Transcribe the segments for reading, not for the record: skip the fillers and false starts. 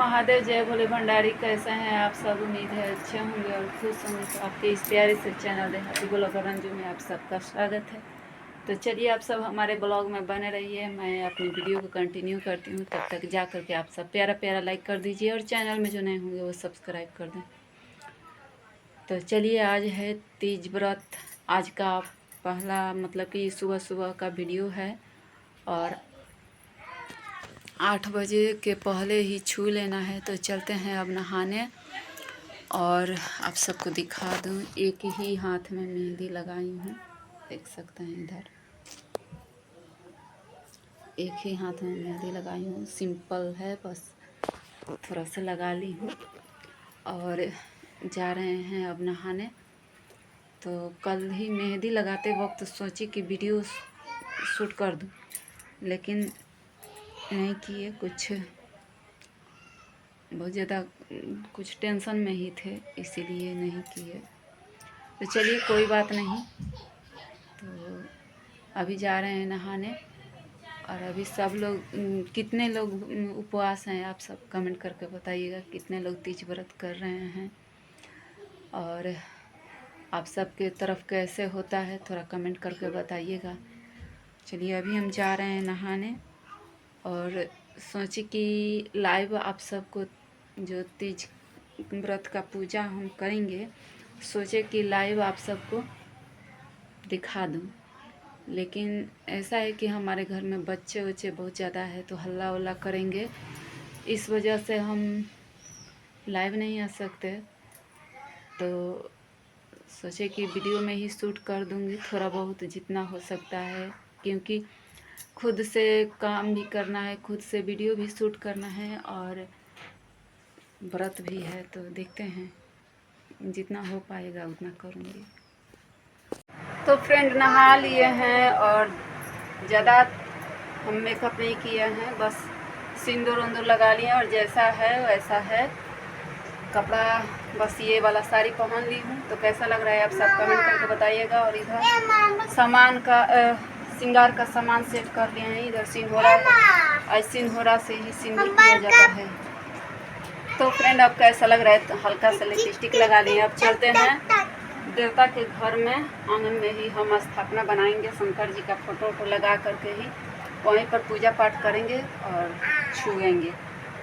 महादेव, जय भोले भंडारी। कैसे हैं आप सब? उम्मीद है अच्छे होंगे और खुश होंगे। तो आपके इस प्यारे से चैनल देहाती ब्लॉगर रंजू में आप सबका स्वागत है। तो चलिए आप सब हमारे ब्लॉग में बने रहिए। मैं अपनी वीडियो को कंटिन्यू करती हूँ, तब तक जा करके आप सब प्यारा प्यारा लाइक कर दीजिए और चैनल में जो नए होंगे वो सब्सक्राइब कर दें। तो चलिए, आज है तीज व्रत। आज का पहला मतलब कि सुबह सुबह का वीडियो है और 8 बजे के पहले ही छू लेना है। तो चलते हैं अब नहाने और आप सबको दिखा दूँ। एक ही हाथ में मेहंदी लगाई हूँ, देख सकते हैं इधर। एक ही हाथ में मेहंदी लगाई हूँ, सिंपल है, बस थोड़ा सा लगा ली हूँ और जा रहे हैं अब नहाने। तो कल ही मेहंदी लगाते वक्त सोची कि वीडियो शूट कर दूँ, लेकिन नहीं किए। कुछ बहुत ज़्यादा कुछ टेंशन में ही थे, इसीलिए नहीं किए। तो चलिए कोई बात नहीं। तो अभी जा रहे हैं नहाने और अभी सब लोग कितने लोग उपवास हैं, आप सब कमेंट करके बताइएगा। कितने लोग तीज व्रत कर रहे हैं और आप सबके तरफ कैसे होता है, थोड़ा कमेंट करके बताइएगा। चलिए अभी हम जा रहे हैं नहाने और सोचे कि लाइव आप सबको जो तीज व्रत का पूजा हम करेंगे, सोचे कि लाइव आप सबको दिखा दूं। लेकिन ऐसा है कि हमारे घर में बच्चे वच्चे बहुत ज़्यादा है, तो हल्ला वल्ला करेंगे, इस वजह से हम लाइव नहीं आ सकते। तो सोचे कि वीडियो में ही शूट कर दूंगी थोड़ा बहुत जितना हो सकता है, क्योंकि खुद से काम भी करना है, खुद से वीडियो भी शूट करना है और व्रत भी है। तो देखते हैं, जितना हो पाएगा उतना करूँगी। तो फ्रेंड नहा लिए हैं और ज़्यादा हम मेकअप नहीं किए हैं, बस सिंदूर उंदूर लगा लिए और जैसा है वैसा है। कपड़ा बस ये वाला साड़ी पहन ली हूँ। तो कैसा लग रहा है आप सब कमेंट करके बताइएगा। और इधर सामान का श्रृंगार का सामान सेट कर लिए हैं। इधर सिंदूरा है, आज सिंदूरा से ही सिंदूर किया जाता है। तो फ्रेंड अब कैसा लग रहा है? तो हल्का सा लिपस्टिक लगा लिए। अब चलते हैं देवता के घर में, आंगन में ही हम स्थापना बनाएंगे। शंकर जी का फोटो लगा करके ही वहीं पर पूजा पाठ करेंगे और छुएंगे।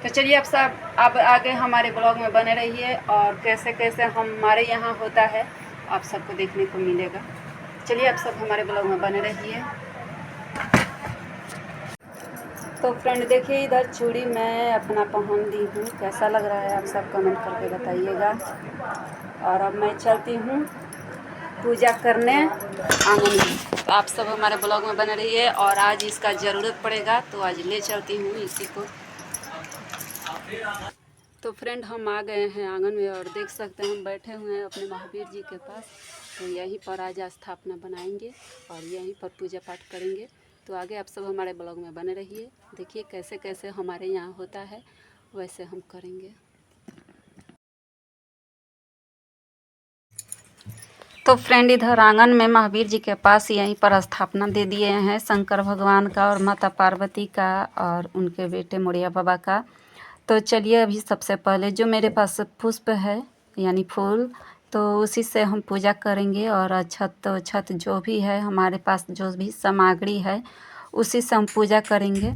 तो चलिए आप सब अब आगे हमारे ब्लॉग में बने रहिए और कैसे कैसे हमारे यहाँ होता है आप सबको देखने को मिलेगा। चलिए आप सब हमारे ब्लॉग में बने रहिए। तो फ्रेंड देखिए, इधर चूड़ी मैं अपना पहन ली हूँ। कैसा लग रहा है आप सब कमेंट करके बताइएगा। और अब मैं चलती हूँ पूजा करने आंगन में। तो आप सब हमारे ब्लॉग में बने रहिए और आज इसका ज़रूरत पड़ेगा, तो आज ले चलती हूँ इसी को। तो फ्रेंड हम आ गए हैं आंगन में और देख सकते हैं हम बैठे हुए हैं अपने महावीर जी के पास। तो यहीं पर आज स्थापना बनाएंगे और यहीं पर पूजा पाठ करेंगे। तो आगे आप सब हमारे ब्लॉग में बने रहिए। देखिए कैसे कैसे हमारे यहाँ होता है वैसे हम करेंगे। तो फ्रेंड इधर आंगन में महावीर जी के पास यहीं पर स्थापना दे दिए हैं, शंकर भगवान का और माता पार्वती का और उनके बेटे मोरिया बाबा का। तो चलिए अभी सबसे पहले जो मेरे पास पुष्प है यानी फूल, तो उसी से हम पूजा करेंगे। और छत जो भी है हमारे पास, जो भी सामग्री है उसी से हम पूजा करेंगे।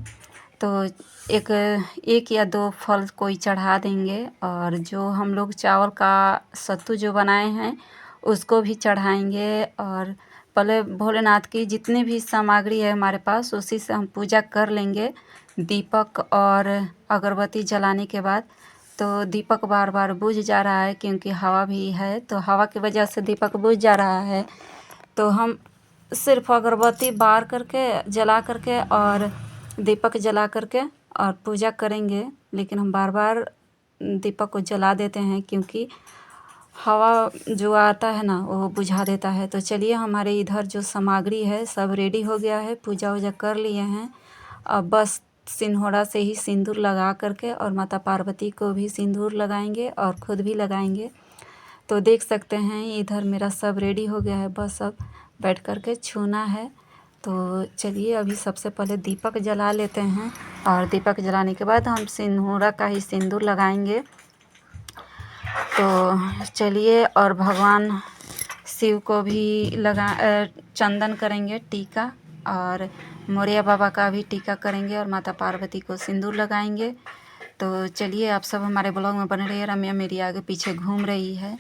तो एक या दो फल कोई चढ़ा देंगे और जो हम लोग चावल का सत्तू जो बनाए हैं उसको भी चढ़ाएंगे। और पहले भोलेनाथ की जितनी भी सामग्री है हमारे पास उसी से हम पूजा कर लेंगे। दीपक और अगरबत्ती जलाने के बाद, तो दीपक बार बार बुझ जा रहा है क्योंकि हवा भी है, तो हवा की वजह से दीपक बुझ जा रहा है। तो हम सिर्फ अगरबत्ती बार करके जला करके और दीपक जला करके और पूजा करेंगे। लेकिन हम बार बार दीपक को जला देते हैं क्योंकि हवा जो आता है ना वो बुझा देता है। तो चलिए हमारे इधर जो सामग्री है सब रेडी हो गया है, पूजा वूजा कर लिए हैं। अब बस सिंदूरा से ही सिंदूर लगा करके और माता पार्वती को भी सिंदूर लगाएंगे और खुद भी लगाएंगे। तो देख सकते हैं इधर मेरा सब रेडी हो गया है, बस अब बैठ करके छूना है। तो चलिए अभी सबसे पहले दीपक जला लेते हैं, और दीपक जलाने के बाद हम सिंदूरा का ही सिंदूर लगाएंगे। तो चलिए, और भगवान शिव को भी चंदन करेंगे टीका, और मोरिया बाबा का भी टीका करेंगे, और माता पार्वती को सिंदूर लगाएंगे। तो चलिए आप सब हमारे ब्लॉग में बने रहिए। रम्या मेरी आगे पीछे घूम रही है,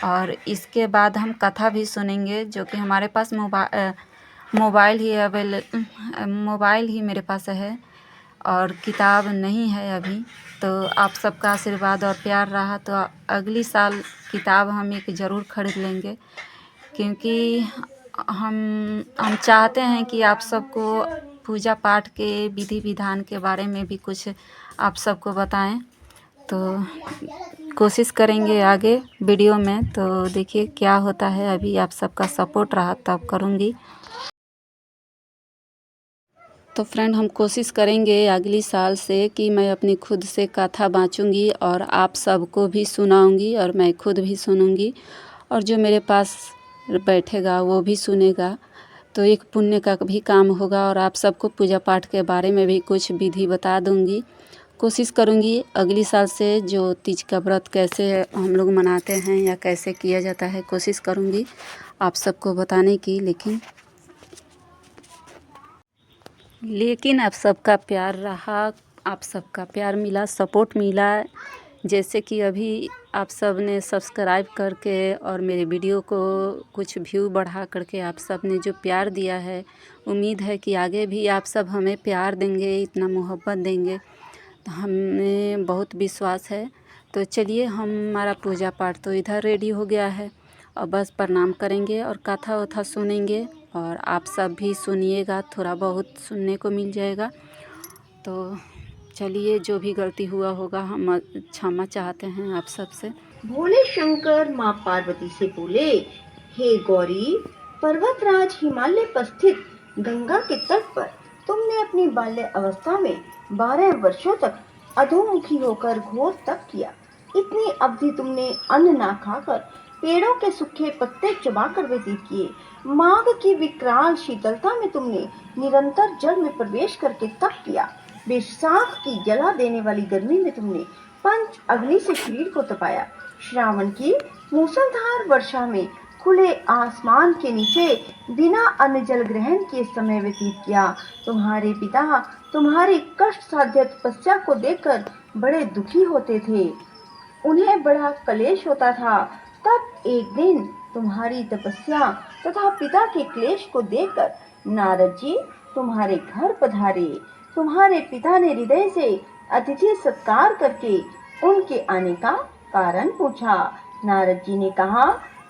और इसके बाद हम कथा भी सुनेंगे, जो कि हमारे पास मोबाइल ही मेरे पास है, और किताब नहीं है अभी। तो आप सबका आशीर्वाद और प्यार रहा तो अगली साल किताब हम एक ज़रूर खरीद लेंगे, क्योंकि हम चाहते हैं कि आप सबको पूजा पाठ के विधि विधान के बारे में भी कुछ आप सबको बताएं। तो कोशिश करेंगे आगे वीडियो में, तो देखिए क्या होता है। अभी आप सबका सपोर्ट रहा तब करूँगी। तो फ्रेंड, हम कोशिश करेंगे अगली साल से कि मैं अपनी खुद से कथा बाँचूँगी और आप सबको भी सुनाऊँगी, और मैं खुद भी सुनूँगी, और जो मेरे पास बैठेगा वो भी सुनेगा। तो एक पुण्य का भी काम होगा, और आप सबको पूजा पाठ के बारे में भी कुछ विधि बता दूँगी। कोशिश करूँगी अगली साल से जो तीज का व्रत कैसे हम लोग मनाते हैं या कैसे किया जाता है, कोशिश करूँगी आप सबको बताने की। लेकिन आप सबका प्यार रहा, आप सबका प्यार मिला, सपोर्ट मिला। जैसे कि अभी आप सब ने सब्सक्राइब करके और मेरे वीडियो को कुछ व्यू बढ़ा करके आप सब ने जो प्यार दिया है, उम्मीद है कि आगे भी आप सब हमें प्यार देंगे, इतना मोहब्बत देंगे, तो हमें बहुत विश्वास है। तो चलिए, हमारा पूजा पाठ तो इधर रेडी हो गया है, और बस प्रणाम करेंगे और कथा वथा सुनेंगे, और आप सब भी सुनिएगा, थोड़ा बहुत सुनने को मिल जाएगा। तो चलिए, जो भी गलती हुआ होगा हम क्षमा चाहते हैं आप सब से। भोले शंकर माँ पार्वती से बोले, हे गौरी, पर्वतराज हिमालय पर स्थित गंगा के तट पर तुमने अपनी बाल्य अवस्था में 12 वर्षों तक अधोमुखी होकर घोर तप किया। इतनी अवधि तुमने अन्न ना खाकर पेड़ों के सूखे पत्ते चबाकर व्यतीत किए। माघ की विकराल शीतलता में तुमने निरंतर जल में प्रवेश करके तप किया। वैशाख की जला देने वाली गर्मी में तुमने पंच अग्नि से शरीर को तपाया। श्रावण की मूसलधार वर्षा में खुले आसमान के नीचे बिना अन्न जल ग्रहण किए समय व्यतीत किया। तुम्हारे पिता तुम्हारी कष्ट साध्य तपस्या को देखकर बड़े दुखी होते थे, उन्हें बड़ा क्लेश होता था। तब एक दिन तुम्हारी तपस्या तथा पिता के क्लेश को देखकर नारद जी तुम्हारे घर पधारे। तुम्हारे पिता ने हृदय से अतिथि सत्कार करके उनके आने का कारण पूछा। नारद जी ने कहा,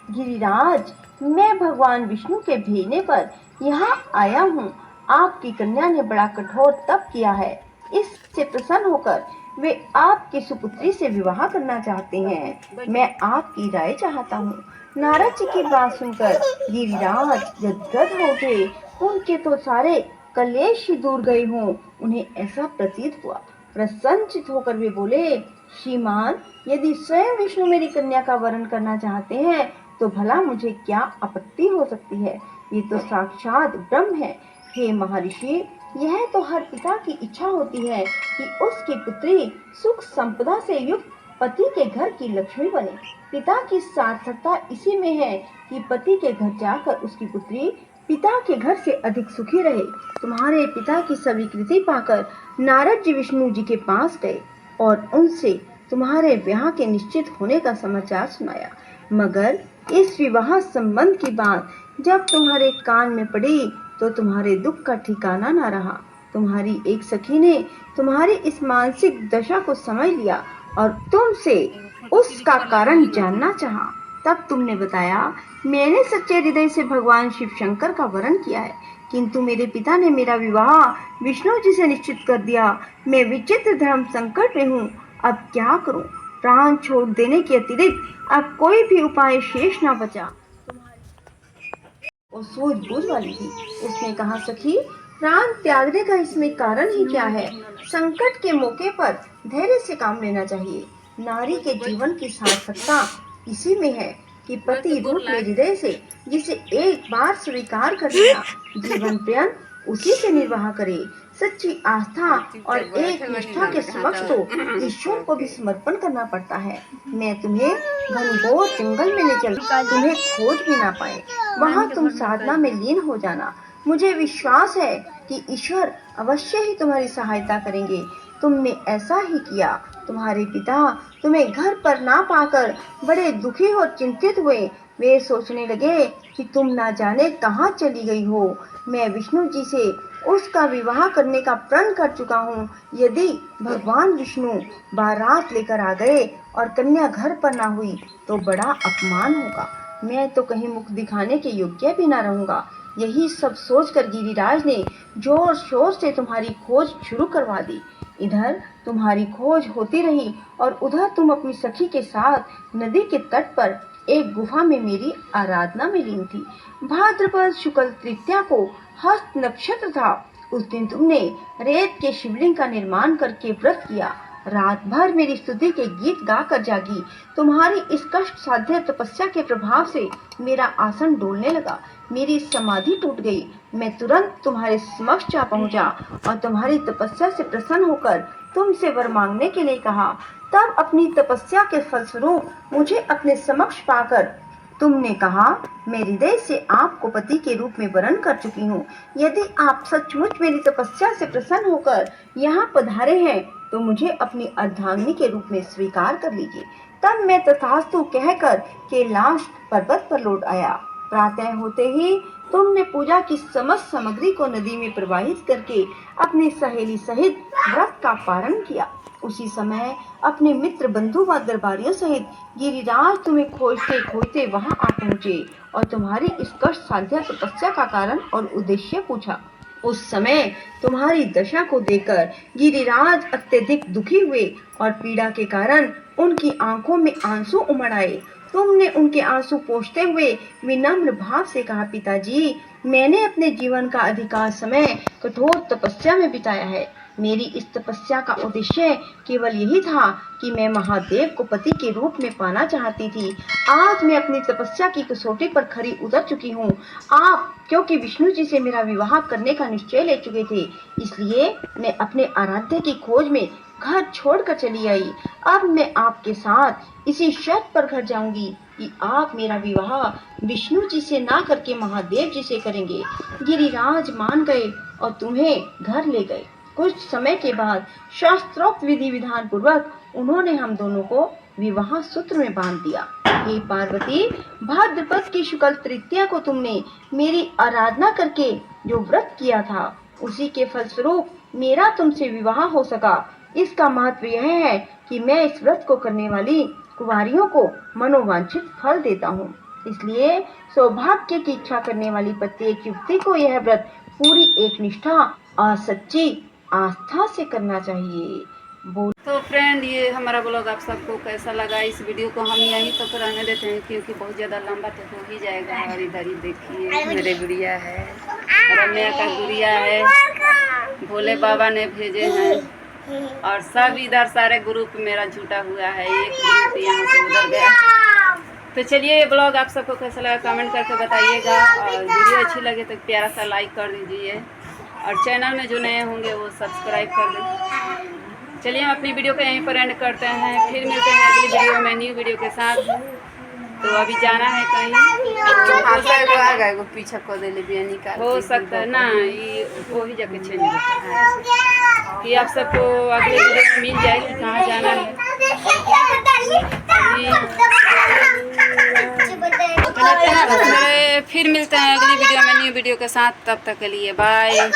गिरिराज, मैं भगवान विष्णु के भेजने पर यहाँ आया हूँ। आपकी कन्या ने बड़ा कठोर तप किया है, इससे प्रसन्न होकर वे आपकी सुपुत्री से विवाह करना चाहते हैं। मैं आपकी राय चाहता हूँ। नारद जी की बात सुनकर गिरिराज गदगद हो गए। उनके तो सारे कलेश ही दूर गए हों, उन्हें ऐसा प्रतीत हुआ। प्रसन्नचित होकर वे बोले, श्रीमान, यदि स्वयं विष्णु मेरी कन्या का वरण करना चाहते हैं तो भला मुझे क्या आपत्ति हो सकती है। ये तो साक्षात ब्रह्म है। हे महर्षि, यह तो हर पिता की इच्छा होती है कि उसकी पुत्री सुख संपदा से युक्त पति के घर की लक्ष्मी बने। पिता की सार्थकता इसी में है कि पति के घर जाकर उसकी पुत्री पिता के घर से अधिक सुखी रहे। तुम्हारे पिता की स्वीकृति पाकर नारद जी विष्णु जी के पास गए और उनसे तुम्हारे विवाह के निश्चित होने का समाचार सुनाया। मगर इस विवाह संबंध की बात जब तुम्हारे कान में पड़ी तो तुम्हारे दुख का ठिकाना न रहा। तुम्हारी एक सखी ने तुम्हारी इस मानसिक दशा को समझ लिया और तुमसे उसका कारण जानना चाहा। तब तुमने बताया, मैंने सच्चे हृदय से भगवान शिव शंकर का वरण किया है, किंतु मेरे पिता ने मेरा विवाह विष्णु जी से निश्चित कर दिया। मैं विचित्र धर्म संकट में हूँ, अब क्या करूँ। प्राण छोड़ देने के अतिरिक्त अब कोई भी उपाय शेष न बचा। वो सूझबूझ वाली थी। उसने कहा, सखी, प्राण त्यागने का इसमें कारण ही क्या है। संकट के मौके पर धैर्य से काम लेना चाहिए। नारी के जीवन की सार्थकता इसी में है कि पति रूप में हृदय से जिसे एक बार स्वीकार कर लिया, जीवन पर्यंत उसी से निर्वाह करे। सच्ची आस्था और एक निष्ठा के समक्ष तो ईश्वर को भी समर्पण करना पड़ता है। मैं तुम्हें घनघोर जंगल में ले चल, तुम्हें खोज भी ना पाए, वहाँ तुम साधना में लीन हो जाना। मुझे विश्वास है कि ईश्वर अवश्य ही तुम्हारी सहायता करेंगे। तुमने ऐसा ही किया। तुम्हारे पिता तुम्हें घर पर ना पाकर बड़े दुखी और चिंतित हुए। वे सोचने लगे कि तुम ना जाने कहाँ चली गई हो। मैं विष्णु जी से उसका विवाह करने का प्रण कर चुका हूँ। यदि भगवान विष्णु बारात लेकर आ गए और कन्या घर पर ना हुई तो बड़ा अपमान होगा। मैं तो कहीं मुख दिखाने के योग्य भी ना रहूंगा। यही सब सोचकर गिरिराज ने जोर शोर से तुम्हारी खोज शुरू करवा दी। इधर तुम्हारी खोज होती रही और उधर तुम अपनी सखी के साथ नदी के तट पर एक गुफा में मेरी आराधना में लीन थी। भाद्रपद शुक्ल तृतीया को हस्त नक्षत्र था। उस दिन तुमने रेत के शिवलिंग का निर्माण करके व्रत किया। रात भर मेरी स्तुति के गीत गाकर जागी। तुम्हारी इस कष्ट साध्य तपस्या के प्रभाव से मेरा आसन डोलने लगा, मेरी समाधि टूट गई। मैं तुरंत तुम्हारे समक्ष जा पहुंचा और तुम्हारी तपस्या से प्रसन्न होकर तुमसे वर मांगने के लिए कहा। तब अपनी तपस्या के फलस्वरूप मुझे अपने समक्ष पाकर तुमने कहा, मैं हृदय से आपको पति के रूप में वरण कर चुकी हूँ। यदि आप सचमुच मेरी तपस्या से प्रसन्न होकर यहाँ पधारे हैं तो मुझे अपनी अर्धांगिनी के रूप में स्वीकार कर लीजिए। तब मैं तथास्तु कहकर कैलाश पर्वत पर लौट आया। प्रातः होते ही तुमने पूजा की समस्त सामग्री को नदी में प्रवाहित करके अपनी सहेली सहित व्रत का पारण किया। उसी समय अपने मित्र बंधु व दरबारियों सहित गिरिराज तुम्हें खोजते खोजते वहां आ पहुँचे और तुम्हारी इस कष्ट साध्य तपस्या का कारण और उद्देश्य पूछा। उस समय तुम्हारी दशा को देखकर गिरिराज अत्यधिक दुखी हुए और पीड़ा के कारण उनकी आंखों में आंसू उमड़ आए। तुमने उनके आंसू पोंछते हुए विनम्र भाव से कहा, पिताजी, मैंने अपने जीवन का अधिकांश समय कठोर तपस्या में बिताया है। मेरी इस तपस्या का उद्देश्य केवल यही था कि मैं महादेव को पति के रूप में पाना चाहती थी। आज मैं अपनी तपस्या की कसौटी पर खरी उतर चुकी हूँ। आप क्योंकि विष्णु जी से मेरा विवाह करने का निश्चय ले चुके थे, इसलिए मैं अपने आराध्य की खोज में घर छोड़कर चली आई। अब मैं आपके साथ इसी शर्त पर घर जाऊंगी कि आप मेरा विवाह विष्णु जी से ना करके महादेव जी से करेंगे। गिरिराज मान गए और तुम्हें घर ले गए। कुछ समय के बाद शास्त्रोक्त विधि विधान पूर्वक उन्होंने हम दोनों को विवाह सूत्र में बांध दिया। हे पार्वती, भाद्रपद की शुक्ल तृतीया को तुमने मेरी आराधना करके जो व्रत किया था, उसी के फलस्वरूप मेरा तुमसे विवाह हो सका। इसका महत्व यह है कि मैं इस व्रत को करने वाली कुंवारियों को मनोवांछित फल देता हूँ। इसलिए सौभाग्य की इच्छा करने वाली प्रत्येक युवती को यह व्रत पूरी एक निष्ठा और सच्ची आस्था से करना चाहिए। तो फ्रेंड, ये हमारा ब्लॉग आप सबको कैसा लगा? इस वीडियो को हम यहीं तक रहने देते हैं क्योंकि बहुत ज़्यादा लंबा तो हो ही जाएगा। और इधर ही देखिए, मेरे गुड़िया है, रम्या का गुड़िया है, भोले बाबा ने भेजे हैं और सब इधर सारे ग्रुप मेरा जुटा हुआ है। एक ग्रुप यहाँ से उधर गया। तो चलिए, ये ब्लॉग आप सबको कैसा लगा कमेंट करके बताइएगा और वीडियो अच्छी लगे तो प्यारा सा लाइक कर दीजिए और चैनल में जो नए होंगे वो सब्सक्राइब कर दें। चलिए, हम अपनी वीडियो को यहीं पर एंड करते हैं। फिर मिलते हैं अगली वीडियो में न्यू वीडियो के साथ। तो अभी जाना है कहीं, तो पीछा को दे ले निकाल हो सकता है ना, ये वही जगह चेंज होता है कि आप सबको अगले वीडियो में मिल जाए कि कहाँ जाना है। फिर मिलते हैं अगली वीडियो में न्यू वीडियो के साथ। तब तक के लिए बाय।